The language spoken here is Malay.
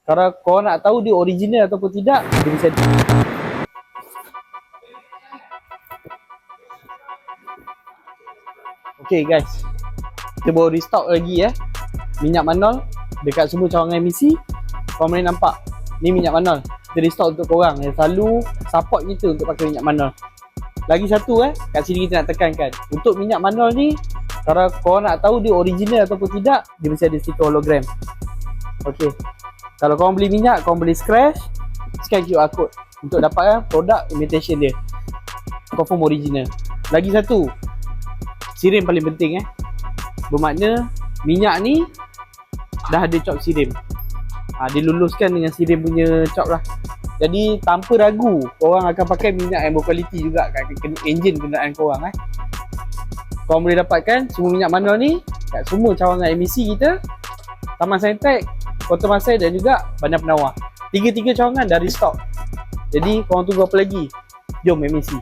Kalau kau nak tahu dia original ataupun tidak, dia bisa. Okay guys, kita baru restock lagi minyak manol dekat semua cawangan emisi. Korang boleh nampak, ni minyak manol. Kita restock untuk korang yang selalu support kita untuk pakai minyak manol. Lagi satu kat sini kita nak tekankan, untuk minyak manol ni, kalau korang nak tahu dia original ataupun tidak, dia mesti ada stiker hologram. Okay, kalau korang beli minyak, korang boleh scan QR code untuk dapatkan produk imitation dia, confirm original. Lagi satu, sirim paling penting bermakna minyak ni dah ada cop sirim. Dia luluskan dengan sirim punya cop lah. Jadi tanpa ragu, korang akan pakai minyak yang berkualiti juga kat enjin kenderaan korang. Korang boleh dapatkan semua minyak manol ni kat semua cawangan emisi kita, Taman Saintek, Kota Masai dan juga Bandar Penawar. Tiga-tiga cawangan dah restock. Jadi korang tunggu apa lagi? Jom emisi.